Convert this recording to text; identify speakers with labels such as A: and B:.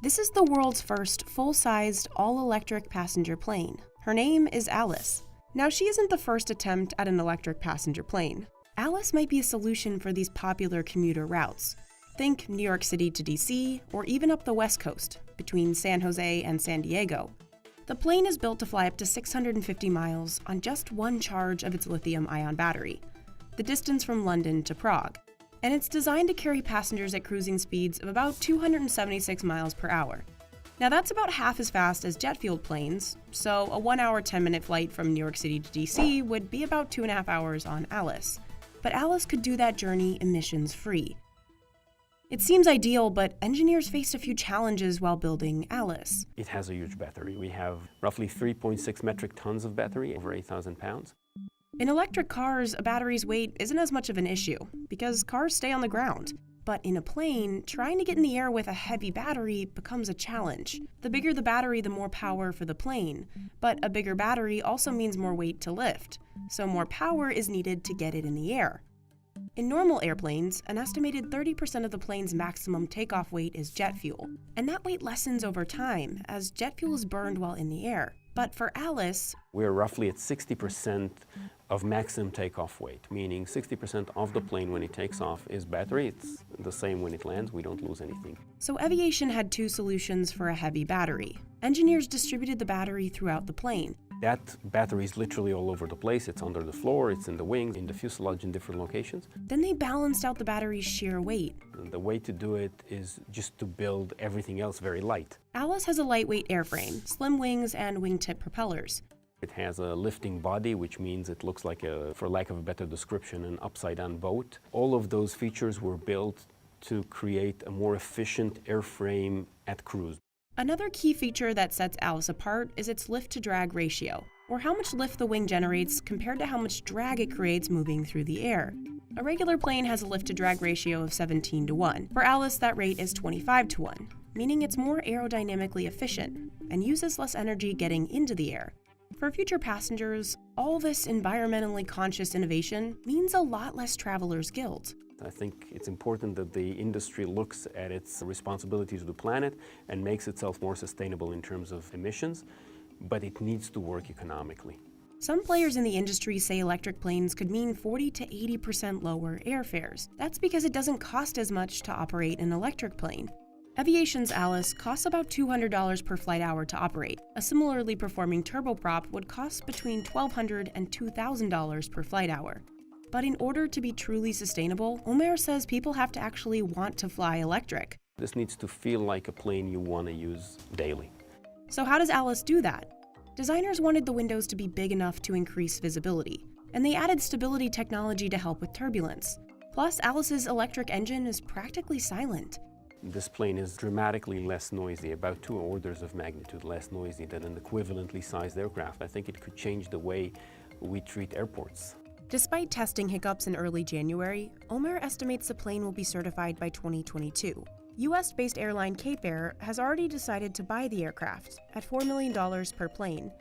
A: This is the world's first full-sized, all-electric passenger plane. Her name is Alice. Now, she isn't the first attempt at an electric passenger plane. Alice might be a solution for these popular commuter routes. Think New York City to DC, or even up the West Coast, between San Jose and San Diego. The plane is built to fly up to 650 miles on just one charge of its lithium-ion battery, the distance from London to Prague. And it's designed to carry passengers at cruising speeds of about 276 miles per hour. Now that's about half as fast as jet-fueled planes, so a 1 hour 10-minute flight from New York City to DC would be about 2.5 hours on Alice. But Alice could do that journey emissions-free. It seems ideal, but engineers faced a few challenges while building Alice.
B: It has a huge battery. We have roughly 3.6 metric tons of battery, over 8,000 pounds.
A: In electric cars, a battery's weight isn't as much of an issue, because cars stay on the ground. But in a plane, trying to get in the air with a heavy battery becomes a challenge. The bigger the battery, the more power for the plane. But a bigger battery also means more weight to lift, so more power is needed to get it in the air. In normal airplanes, an estimated 30% of the plane's maximum takeoff weight is jet fuel, and that weight lessens over time as jet fuel is burned while in the air. But for Alice,
B: we're roughly at 60% of maximum takeoff weight, meaning 60% of the plane when it takes off is battery. It's the same when it lands. We don't lose anything.
A: So aviation had two solutions for a heavy battery. Engineers distributed the battery throughout the plane.
B: That battery is literally all over the place. It's under the floor, it's in the wings, in the fuselage in different locations.
A: Then they balanced out the battery's sheer weight.
B: And the way to do it is just to build everything else very light.
A: Alice has a lightweight airframe, slim wings, and wingtip propellers.
B: It has a lifting body, which means it looks like for lack of a better description, an upside-down boat. All of those features were built to create a more efficient airframe at cruise.
A: Another key feature that sets Alice apart is its lift-to-drag ratio, or how much lift the wing generates compared to how much drag it creates moving through the air. A regular plane has a lift-to-drag ratio of 17:1. For Alice, that rate is 25:1, meaning it's more aerodynamically efficient and uses less energy getting into the air. For future passengers, all this environmentally conscious innovation means a lot less travelers' guilt.
B: I think it's important that the industry looks at its responsibility to the planet and makes itself more sustainable in terms of emissions, but it needs to work economically.
A: Some players in the industry say electric planes could mean 40 to 80% lower airfares. That's because it doesn't cost as much to operate an electric plane. Aviation's Alice costs about $200 per flight hour to operate. A similarly performing turboprop would cost between $1,200 and $2,000 per flight hour. But in order to be truly sustainable, Omer says people have to actually want to fly electric.
B: This needs to feel like a plane you want to use daily.
A: So how does Alice do that? Designers wanted the windows to be big enough to increase visibility, and they added stability technology to help with turbulence. Plus, Alice's electric engine is practically silent.
B: This plane is dramatically less noisy, about 2 orders of magnitude less noisy than an equivalently sized aircraft. I think it could change the way we treat airports.
A: Despite testing hiccups in early January, Omer estimates the plane will be certified by 2022. US-based airline Cape Air has already decided to buy the aircraft at $4 million per plane,